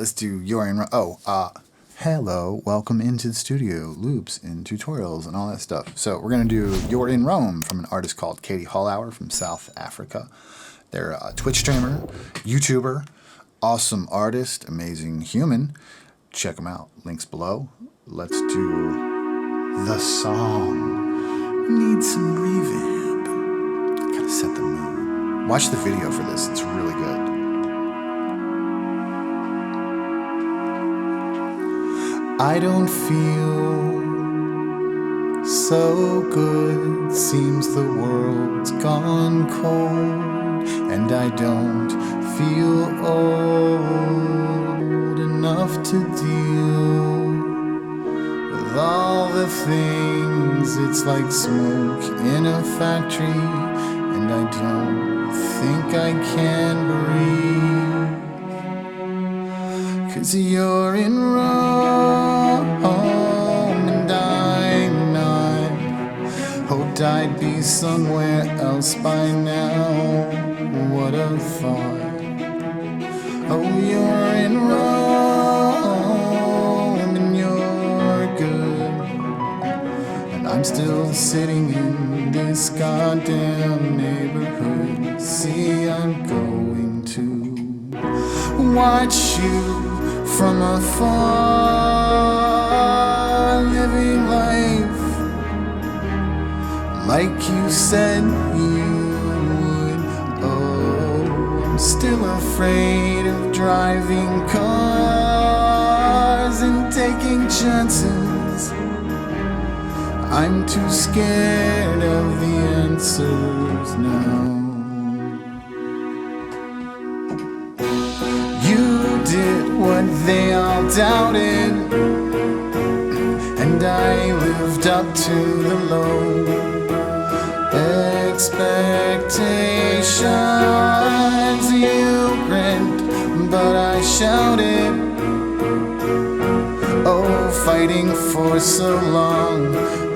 let's do You're in Rome. Hello, welcome into the studio, loops and tutorials and all that stuff. So we're going to do You're in Rome from an artist called Katy Hallauer from South Africa. They're a Twitch streamer, YouTuber, awesome artist, amazing human. Check them out. Links below. Let's do the song. Need some reverb. Gotta set the mood. Watch the video for this. It's really good. I don't feel so good. Seems the world's gone cold, and I don't feel old enough to deal with all the things. It's like smoke in a factory, and I don't think I can breathe. 'Cause you're in Rome, and I'm not. Hoped I'd be somewhere else by now. What a thought. Oh, you're in Rome, and you're good, and I'm still sitting in this goddamn neighborhood. See, I'm going to watch you from afar, living life like you said you would. Oh, I'm still afraid of driving cars and taking chances. I'm too scared of the answers now. You did what they all doubted, and I lived up to the low expectations. You grinned, but I shouted. Oh, fighting for so long,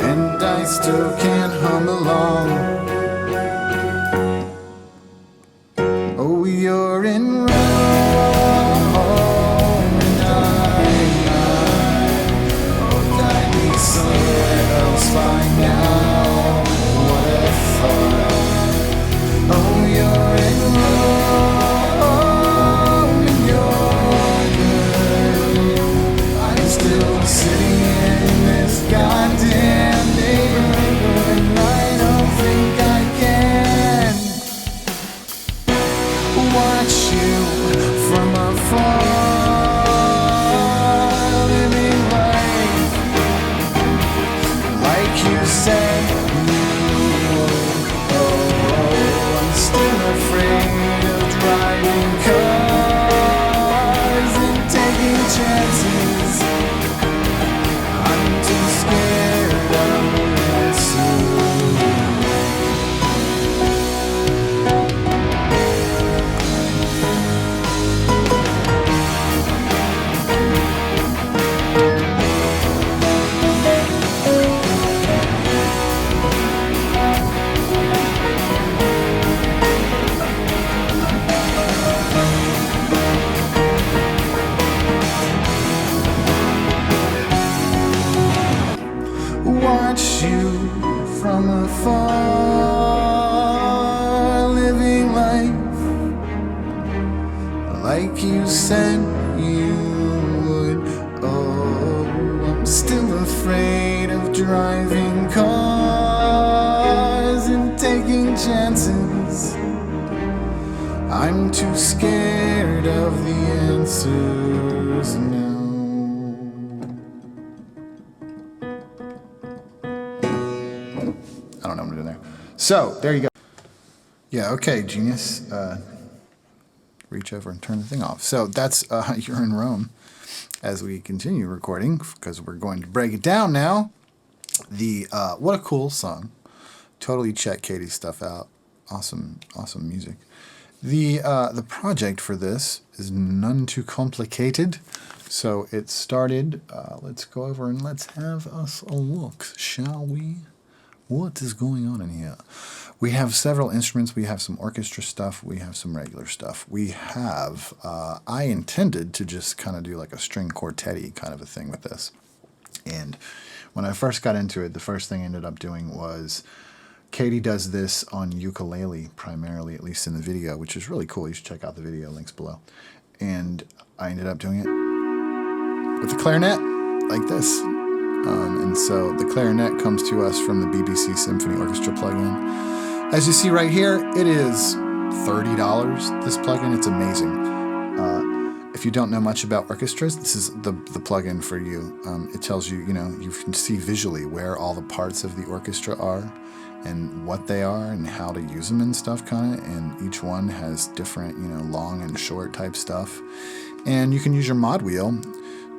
and I still can't hum along. Oh, you're in Rome, and I'm not. Hoped I'd be somewhere else by now. What a thought. Oh, you're in Rome, and you're good. I'm still sitting in this goddamn neighborhood, and I don't think I can watch you from afar, living life like you said you would. Oh, I'm still afraid of driving cars and taking chances. I'm too scared of missing. Watch you from afar, living life like you said you would. Oh, I'm still afraid of driving cars and taking chances. I'm too scared of the answers now. I don't know what I'm doing there. So, there you go. Yeah, okay, genius. Reach over and turn the thing off. So, that's You're in Rome as we continue recording, because we're going to break it down now. What a cool song. Totally check Katy's stuff out. Awesome, awesome music. The project for this is none too complicated. So, it started, let's go over and let's have us a look, shall we? What is going on in here? We have several instruments. We have some orchestra stuff. We have some regular stuff. We have, I intended to just kind of do like a string quartet-y kind of a thing with this. And when I first got into it, the first thing I ended up doing was, Katy does this on ukulele primarily, at least in the video, which is really cool. You should check out the video, links below. And I ended up doing it with the clarinet, like this. And so the clarinet comes to us from the BBC Symphony Orchestra plugin. As you see right here, it is $30, this plugin. It's amazing. If you don't know much about orchestras, this is the plugin for you. It tells you, you can see visually where all the parts of the orchestra are and what they are and how to use them and stuff kind of. And each one has different, long and short type stuff. And you can use your mod wheel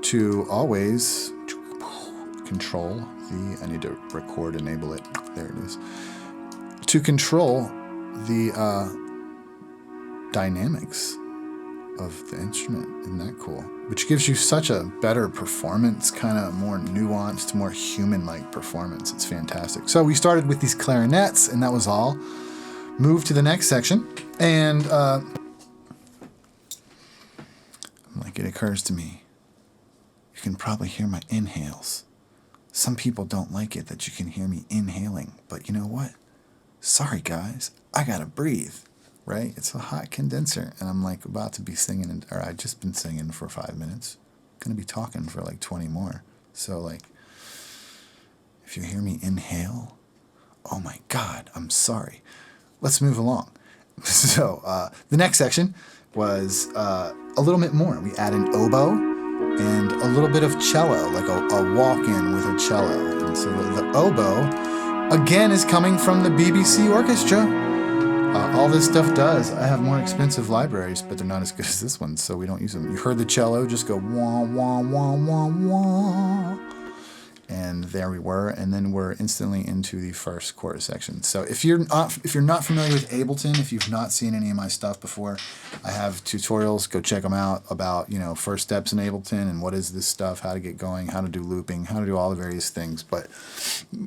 to always control the, I need to record, enable it. There it is. To control the dynamics of the instrument. Isn't that cool? Which gives you such a better performance, kind of more nuanced, more human-like performance. It's fantastic. So we started with these clarinets, and that was all. Moved to the next section, and like it occurs to me, you can probably hear my inhales. Some people don't like it that you can hear me inhaling, but you know what? Sorry guys, I gotta breathe. Right? It's a hot condenser, and I'm like about to be singing, or I've just been singing for 5 minutes. Gonna be talking for like 20 more. So like, if you hear me inhale, oh my God, I'm sorry. Let's move along. So the next section was a little bit more. We add an oboe and a little bit of cello, like a walk-in with a cello. And so the oboe, again, is coming from the BBC Orchestra. All this stuff does. I have more expensive libraries, but they're not as good as this one, so we don't use them. You heard the cello just go wah, wah, wah, wah, wah. And there we were, and then we're instantly into the first chorus section. So if you're not familiar with Ableton, if you've not seen any of my stuff before, I have tutorials. Go check them out about first steps in Ableton and what is this stuff, how to get going, how to do looping, how to do all the various things. But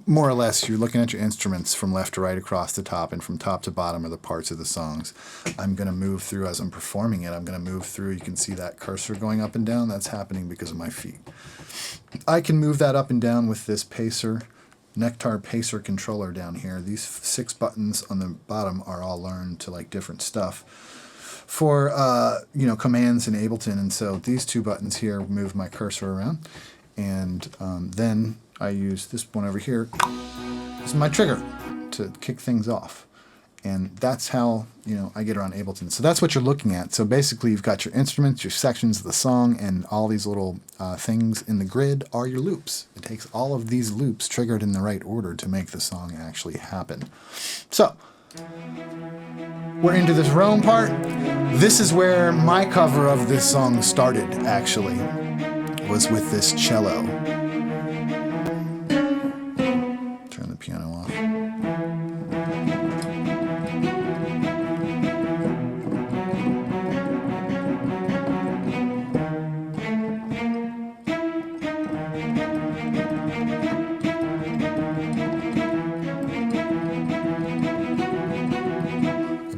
more or less, you're looking at your instruments from left to right across the top, and from top to bottom are the parts of the songs. I'm going to move through as I'm performing it. I'm going to move through. You can see that cursor going up and down. That's happening because of my feet. I can move that up and down with this Nectar Pacer controller down here. These 6 buttons on the bottom are all learned to like different stuff for commands in Ableton, and so these 2 buttons here move my cursor around, and then I use this one over here. This is my trigger to kick things off. And that's how, I get around Ableton. So that's what you're looking at. So basically you've got your instruments, your sections of the song, and all these little things in the grid are your loops. It takes all of these loops triggered in the right order to make the song actually happen. So we're into this Rome part. This is where my cover of this song started, actually, was with this cello. Turn the piano off.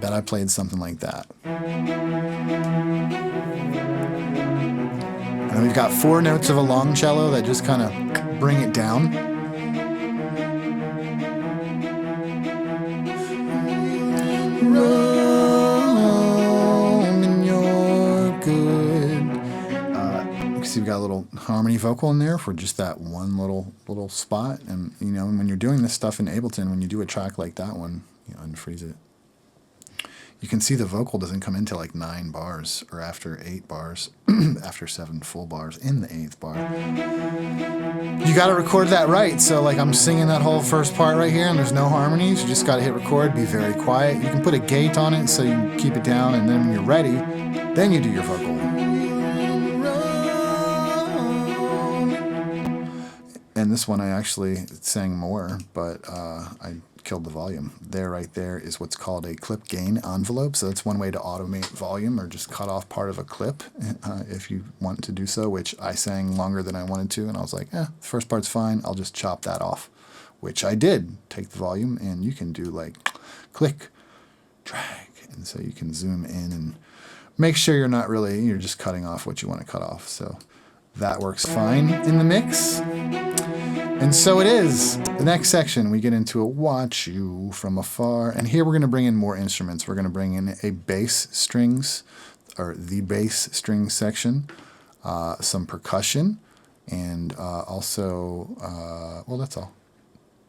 I played something like that. And we've got 4 notes of a long cello that just kind of bring it down. Rome and you're good. You see we've got a little harmony vocal in there for just that one little spot. And when you're doing this stuff in Ableton, when you do a track like that one, unfreeze it. You can see the vocal doesn't come into like 9 bars or after 8 bars, after 7 full bars in the 8th bar. You got to record that right. So like I'm singing that whole first part right here and there's no harmonies. You just got to hit record, be very quiet. You can put a gate on it so you keep it down, and then when you're ready, then you do your vocal. And this one I actually sang more, but I killed the volume. Right there is what's called a clip gain envelope. So that's one way to automate volume or just cut off part of a clip if you want to do so, which I sang longer than I wanted to. And I was like, the first part's fine. I'll just chop that off which I did. Take the volume, and you can do like click, drag, and so you can zoom in and make sure you're just cutting off what you want to cut off. So that works fine in the mix. And so it is. The next section, we get into a watch you from afar. And here we're going to bring in more instruments. We're going to bring in a bass strings, or the bass string section, some percussion, and also, well, that's all.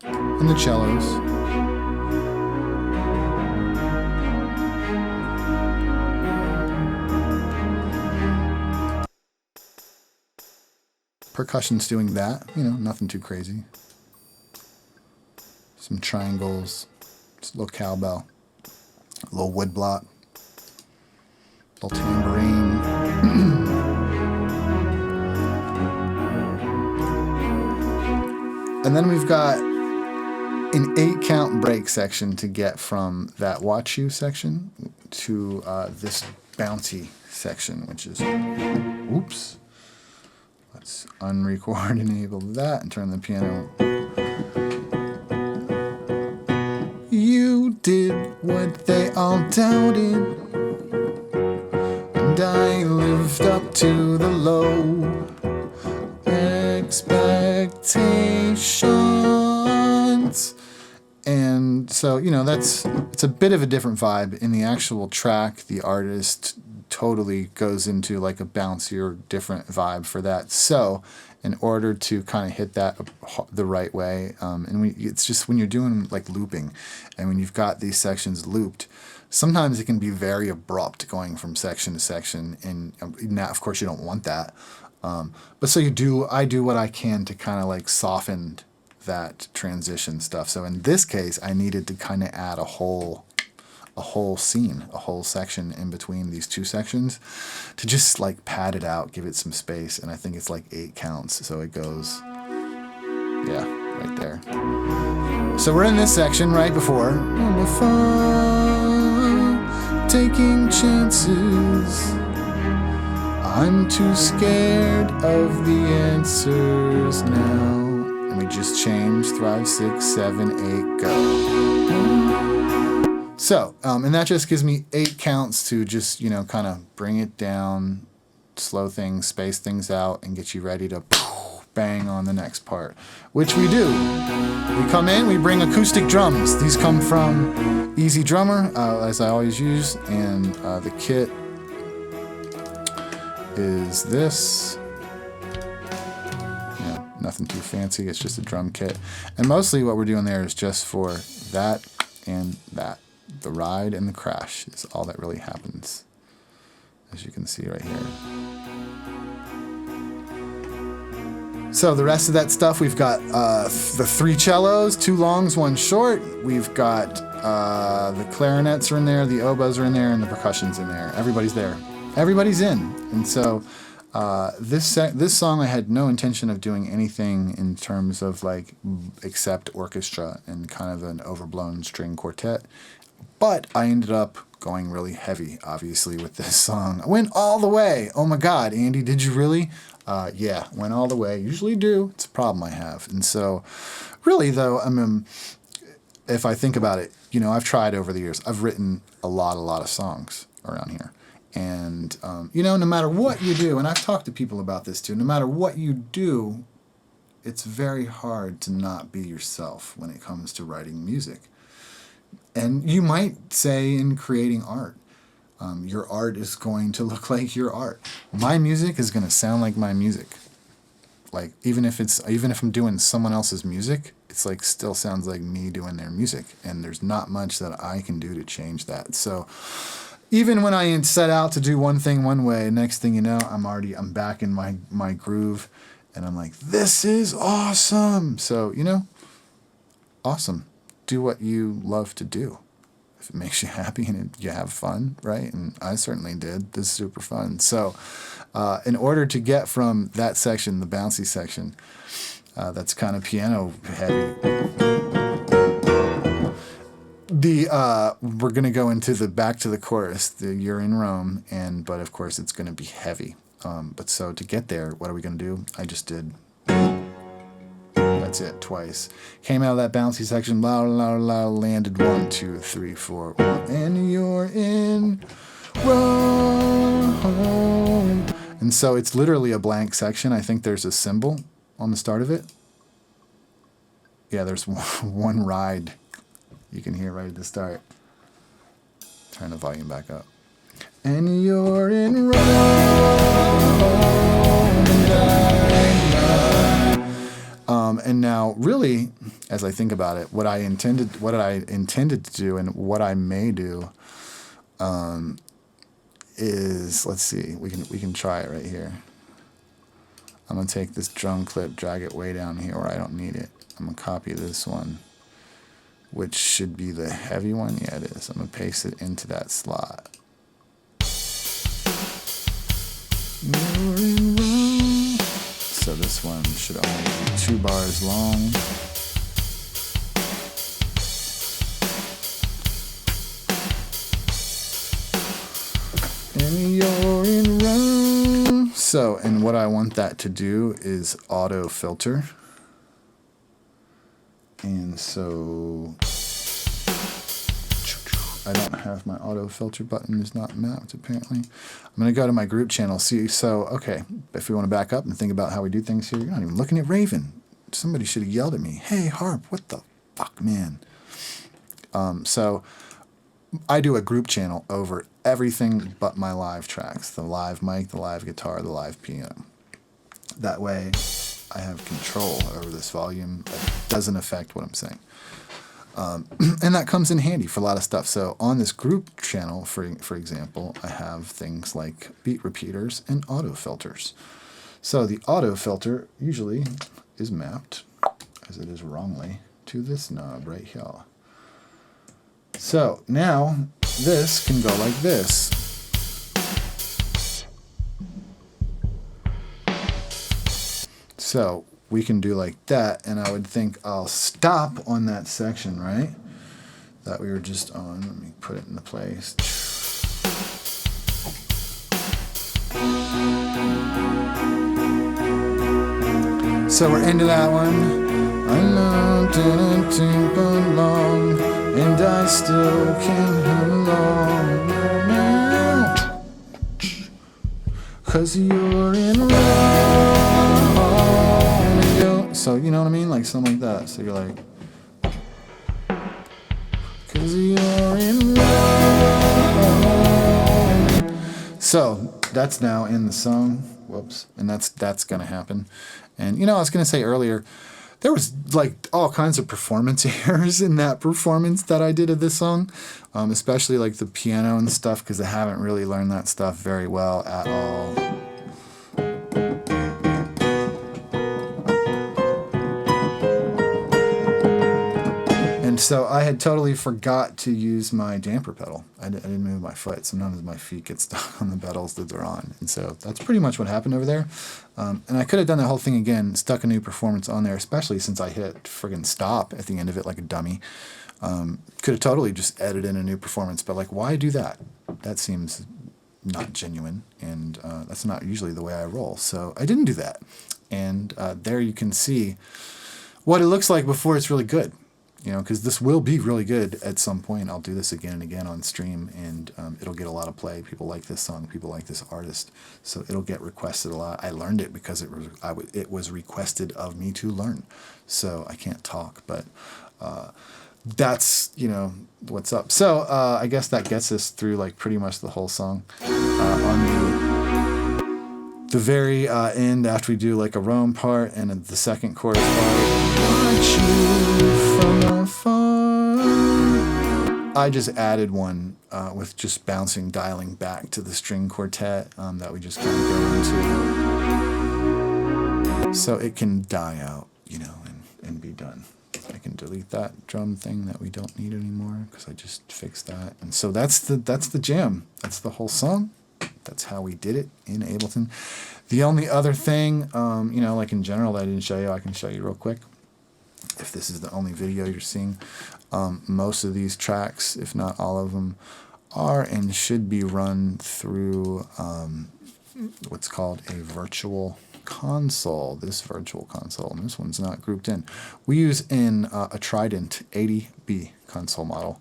And the cellos. Percussion's doing that, nothing too crazy. Some triangles, just a little cowbell, a little wood block, a little tambourine. And then we've got an 8-count break section to get from that watch you section to this bouncy section, which is, oops. Let's unrecord, enable that, and turn the piano. You did what they all doubted, and I lived up to the low expectations. And so, it's a bit of a different vibe. In the actual track, the artist totally goes into like a bouncier, different vibe for that. So in order to kind of hit that the right way, it's just when you're doing like looping, and when you've got these sections looped, sometimes it can be very abrupt going from section to section, and now, of course, you don't want that. But so I do what I can to kind of like soften that transition stuff. So in this case, I needed to kind of add a whole scene, a whole section in between these two sections to just like pad it out, give it some space. And I think it's like 8 counts. So it goes, yeah, right there. So we're in this section right before. On the phone, taking chances. I'm too scared of the answers now. And we just changed 5, 6, 7, 8, go. So, and that just gives me 8 counts to just, kind of bring it down, slow things, space things out, and get you ready to bang on the next part, which we do. We come in, we bring acoustic drums. These come from Easy Drummer, as I always use, and the kit is this. Nothing too fancy, it's just a drum kit. And mostly what we're doing there is just for that and that. The ride and the crash is all that really happens, as you can see right here. So the rest of that stuff, we've got the 3 cellos, 2 longs, 1 short. We've got the clarinets are in there, the oboes are in there, and the percussion's in there. Everybody's there. Everybody's in. And so this song, I had no intention of doing anything in terms of like except orchestra and kind of an overblown string quartet. But I ended up going really heavy, obviously, with this song. I went all the way. Oh my God, Andy, did you really? Yeah, went all the way. Usually do. It's a problem I have. And so, really, though, if I think about it, I've tried over the years. I've written a lot of songs around here. And, no matter what you do, and I've talked to people about this too, no matter what you do, it's very hard to not be yourself when it comes to writing music. And you might say in creating art, your art is going to look like your art. My music is going to sound like my music. Like even if I'm doing someone else's music, it's like still sounds like me doing their music, and there's not much that I can do to change that. So even when I set out to do one thing one way, next thing you know, I'm back in my groove, and I'm like, this is awesome. So awesome. Do what you love to do. If it makes you happy and you have fun, right? And I certainly did. This is super fun. So in order to get from that section, the bouncy section, that's kind of piano heavy, we're going to go into back to the chorus, the You're in Rome, but of course it's going to be heavy. But so to get there, what are we going to do? I just did that That's it, twice. Came out of that bouncy section, la la la, landed 1, 2, 3, 4, 1, and you're in Rome. And so it's literally a blank section. I think there's a cymbal on the start of it. Yeah, there's one ride you can hear right at the start. Turn the volume back up. And you're in Rome. And now, really, as I think about it, what I intended to do, and what I may do, is, let's see, we can try it right here. I'm gonna take this drum clip, drag it way down here where I don't need it. I'm gonna copy this one, which should be the heavy one. Yeah, it is. I'm gonna paste it into that slot. So this one should only be 2 bars long. And you're in Rome. So, and what I want that to do is auto filter. And so I don't have my auto filter button, is not mapped apparently. I'm going to go to my group channel. See, so, okay, if we want to back up and think about how we do things here, you're not even looking at Raven. Somebody should have yelled at me. Hey, Harp, what the fuck, man? So I do a group channel over everything but my live tracks, the live mic, the live guitar, the live piano. That way I have control over this volume. It doesn't affect what I'm saying. And that comes in handy for a lot of stuff. So on this group channel, for example, I have things like beat repeaters and auto filters. So the auto filter usually is mapped, as it is wrongly, to this knob right here. So now this can go like this. So we can do like that, and I would think I'll stop on that section, right? That we were just on. Let me put it into place. So we're into that one. I know didn't belong, and I still can't belong now, 'cause you're in Rome. So you know what I mean, like something like that. So you're like, 'cause you're in Rome. So that's now in the song. Whoops, and that's gonna happen. And you know, I was gonna say earlier, there was like all kinds of performance errors in that performance that I did of this song, especially like the piano and stuff, because I haven't really learned that stuff very well at all. And so I had totally forgot to use my damper pedal. I didn't move my foot. Sometimes my feet get stuck on the pedals that they're on. And so that's pretty much what happened over there. And I could have done that whole thing again, stuck a new performance on there, especially since I hit friggin' stop at the end of it like a dummy. Could have totally just edited in a new performance, but like, why do that? That seems not genuine, and that's not usually the way I roll. So I didn't do that. And there you can see what it looks like before it's really good. You know, because this will be really good at some point. I'll do this again and again on stream, and it'll get a lot of play. People like this song. People like this artist. So it'll get requested a lot. I learned it because it was requested of me to learn. So I can't talk, but that's, you know, what's up. So I guess that gets us through like pretty much the whole song. On the very end, after we do like a Rome part and the second chorus part, watch you from afar, I just added one with just bouncing, dialing back to the string quartet that we just kind of go into, so it can die out, you know, and be done. I can delete that drum thing that we don't need anymore because I just fixed that. And so that's the jam. That's the whole song. That's how we did it in Ableton. The only other thing, you know, like in general that I didn't show you, I can show you real quick. If this is the only video you're seeing, most of these tracks, if not all of them, are and should be run through what's called a virtual console, this virtual console, and this one's not grouped in. We use in a Trident 80B console model.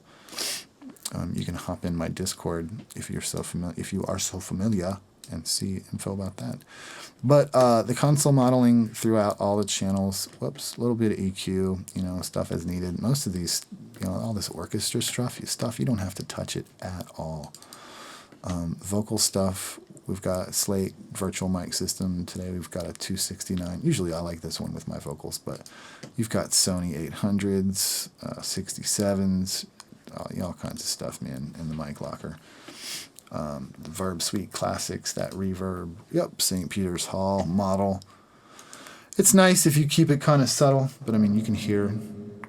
You can hop in my Discord if you're so familiar, if you are so familiar, and see info about that. But the console modeling throughout all the channels, whoops, a little bit of EQ, you know, stuff as needed. Most of these, you know, all this orchestra stuff, you don't have to touch it at all. Vocal stuff, we've got Slate virtual mic system. Today we've got a 269. Usually I like this one with my vocals, but you've got Sony 800s, 67s, all kinds of stuff, man, in the mic locker. The Verb Suite Classics, that reverb, yep, St. Peter's Hall model. It's nice if you keep it kind of subtle, but I mean, you can hear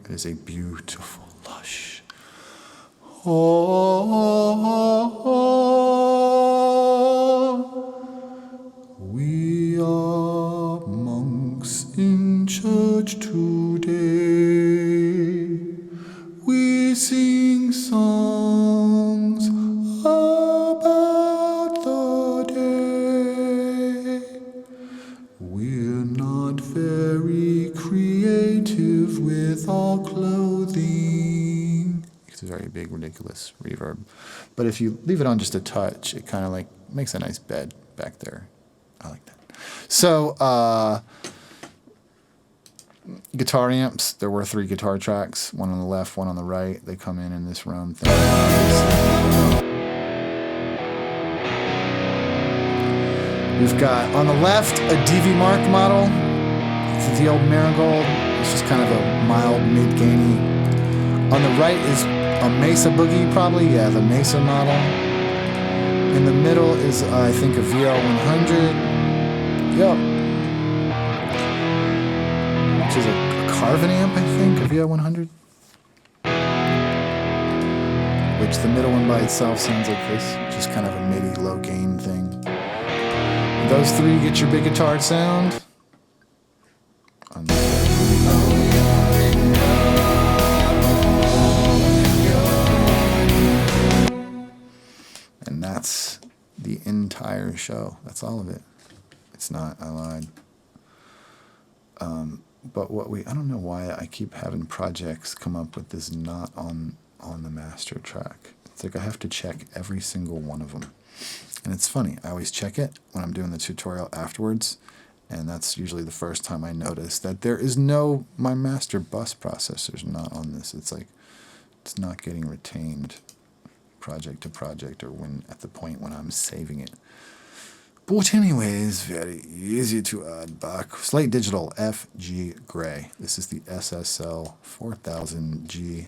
it is a beautiful, lush. We are monks in church today. We sing songs about the day. We're not very creative with our clothing. It's a very big, ridiculous reverb. But if you leave it on just a touch, it kind of like makes a nice bed back there. I like that. So, guitar amps, there were 3 guitar tracks, one on the left, one on the right. They come in this room thing. We've got on the left a DV Mark model. This is the old Marigold. It's just kind of a mild mid-gainy. On the right is a Mesa Boogie, probably. Yeah, the Mesa model. In the middle is, I think, a VL100. Yep. Which is a Carvin amp, I think, a VL100. Which the middle one by itself sounds like this. Just kind of a MIDI low gain thing. Those 3 get your big guitar sound. And that's the entire show. That's all of it. It's not, I lied. But I don't know why I keep having projects come up with this not on the master track. It's like I have to check every single one of them. And it's funny, I always check it when I'm doing the tutorial afterwards, and that's usually the first time I notice that there is my master bus processor's not on this. It's like, it's not getting retained project to project or at the point when I'm saving it. But anyways, very easy to add back. Slate Digital FG Gray. This is the SSL 4000G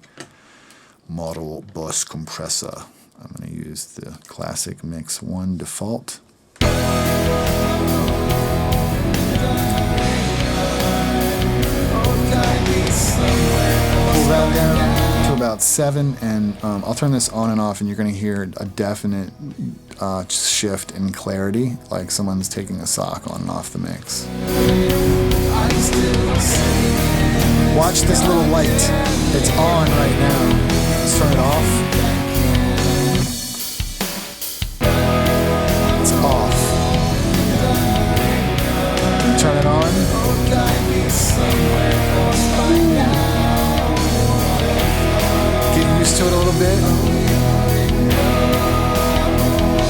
model bus compressor. I'm going to use the classic Mix 1 default. Pull that down to about 7, and I'll turn this on and off, and you're going to hear a definite shift in clarity, like someone's taking a sock on and off the mix. Watch this little light. It's on right now. Let's turn it off. Turn it on. Get used to it a little bit.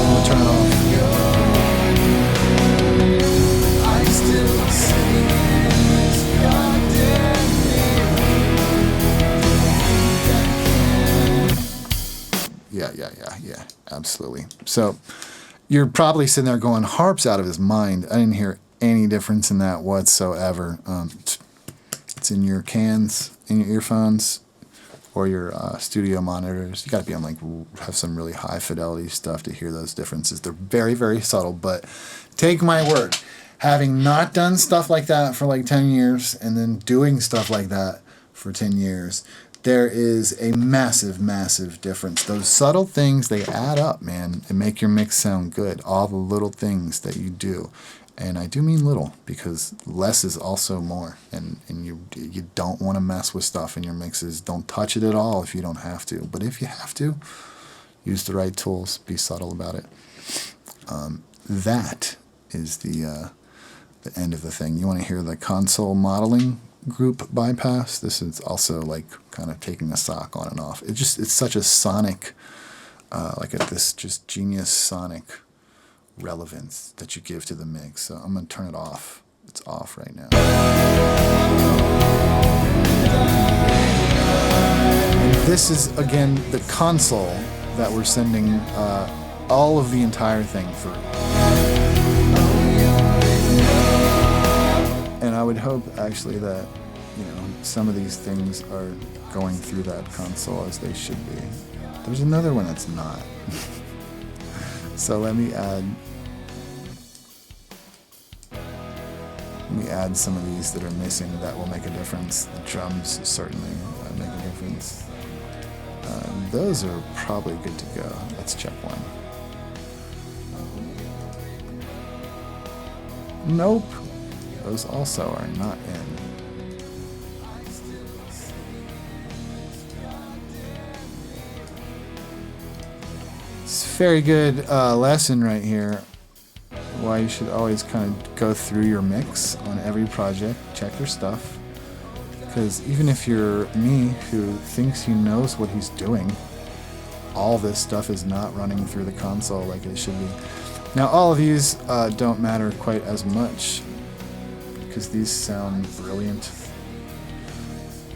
We'll turn it off. Yeah, absolutely. So you're probably sitting there going, Harp's out of his mind. I didn't hear any difference in that whatsoever. It's in your cans, in your earphones, or your studio monitors. You got to be on have some really high fidelity stuff to hear those differences. They're very, very subtle, but take my word, having not done stuff like that for like 10 years and then doing stuff like that for 10 years, there is a massive, massive difference. Those subtle things, they add up, man, and make your mix sound good. All the little things that you do. And I do mean little, because less is also more. And you don't want to mess with stuff in your mixes. Don't touch it at all if you don't have to. But if you have to, use the right tools. Be subtle about it. That is the the end of the thing. You want to hear the console modeling group bypass. This is also like kind of taking a sock on and off. It's such a sonic, this just genius sonic relevance that you give to the mix. So I'm going to turn it off. It's off right now. And this is, again, the console that we're sending all of the entire thing through. And I would hope, actually, that, some of these things are going through that console as they should be. There's another one that's not. So let me add some of these that are missing. That will make a difference. The drums certainly make a difference. Those are probably good to go. Let's check one. Nope. Those also are not in. It's a very good lesson right here. Why you should always kind of go through your mix on every project, check your stuff. Because even if you're me, who thinks he knows what he's doing, all this stuff is not running through the console like it should be. Now all of these don't matter quite as much, because these sound brilliant.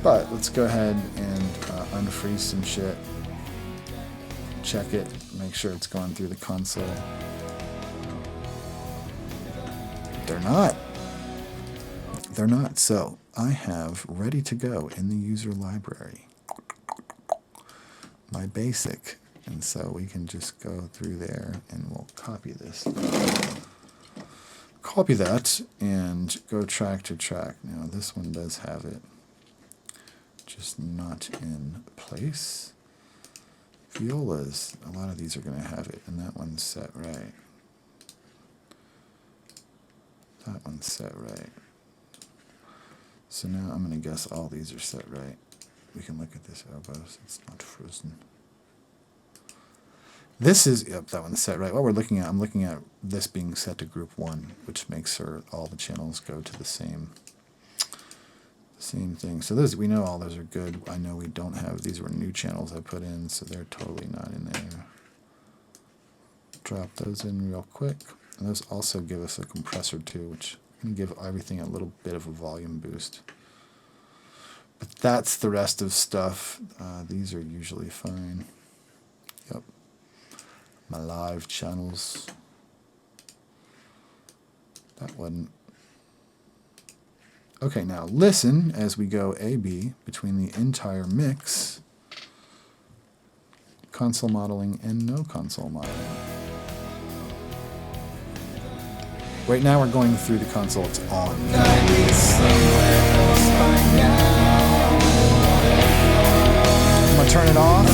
But let's go ahead and unfreeze some shit. Check it, make sure it's going through the console. They're not. They're not. So I have ready to go in the user library my basic. And so we can just go through there and we'll copy this. Copy that and go track to track. Now this one does have it, just not in place. Violas, a lot of these are going to have it, and that one's set right. That one's set right. So now I'm going to guess all these are set right. We can look at this oboes. It's not frozen. This is, yep, that one's set right. What we're looking at, I'm looking at this being set to group 1, which makes sure all the channels go to the same thing. So those, we know all those are good. I know we don't have, these were new channels I put in, so they're totally not in there. Drop those in real quick. And those also give us a compressor too, which can give everything a little bit of a volume boost. But that's the rest of stuff. These are usually fine. Yep. My live channels. That wasn't. Okay, now listen as we go A-B between the entire mix, console modeling and no console modeling. Right now we're going through the console, it's on. I'm going to turn it off.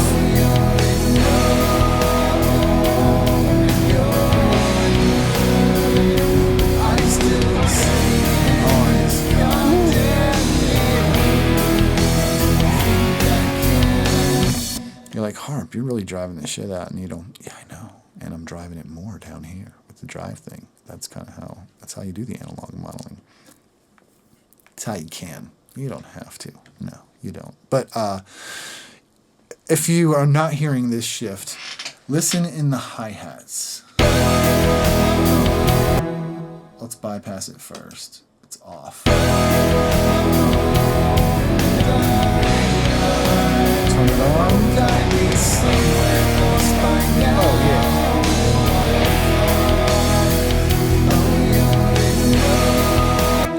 You're like, Harp, you're really driving the shit out, and you don't. Yeah, I know, and I'm driving it more down here with the drive thing. That's kind of how. That's how you do the analog modeling. It's how you can. You don't have to. No, you don't. But if you are not hearing this shift, listen in the hi-hats. Let's bypass it first. It's off. Turn it on. Oh, yeah.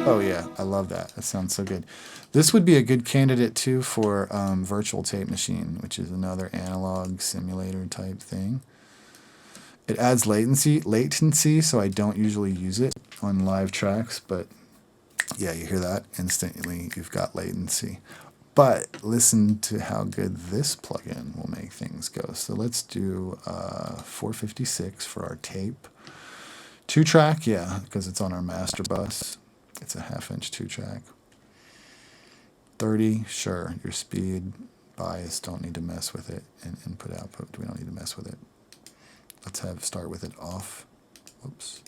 Oh, yeah. I love that. That sounds so good. This would be a good candidate, too, for Virtual Tape Machine, which is another analog simulator type thing. It adds latency, so I don't usually use it on live tracks, but yeah, you hear that instantly. You've got latency. But listen to how good this plugin will make things go. So let's do 456 for our tape. 2-track, yeah, because it's on our master bus. It's a 1/2-inch 2-track. 30, sure. Your speed, bias, don't need to mess with it. And input, output, we don't need to mess with it. Let's start with it off. Whoops.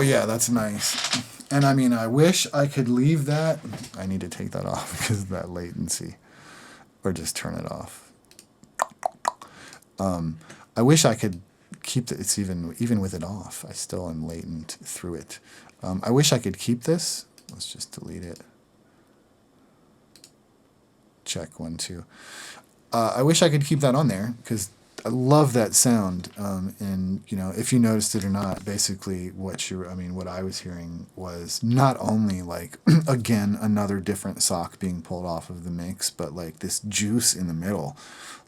yeah, that's nice. And I mean, I wish I could leave that. I need to take that off because of that latency. Or just turn it off. I wish I could keep the, it's even with it off. I still am latent through it. I wish I could keep this. Let's just delete it. Check 1, 2. I wish I could keep that on there because I love that sound. And you know, if you noticed it or not, basically what I was hearing was not only like again another different sock being pulled off of the mix, but like this juice in the middle,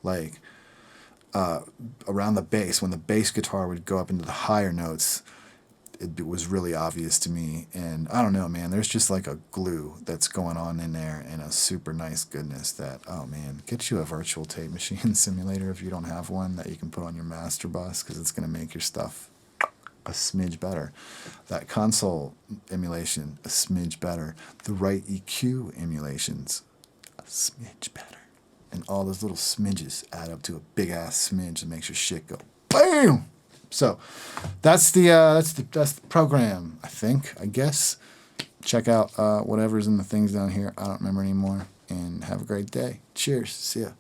like around the bass when the bass guitar would go up into the higher notes. It was really obvious to me, and I don't know, man, there's just like a glue that's going on in there and a super nice goodness that, oh man, get you a virtual tape machine simulator if you don't have one that you can put on your master bus, because it's going to make your stuff a smidge better. That console emulation, a smidge better. The right EQ emulations, a smidge better. And all those little smidges add up to a big ass smidge that makes your shit go BAM! So that's the program, I guess. Check out whatever's in the things down here. I don't remember anymore. And have a great day. Cheers. See ya.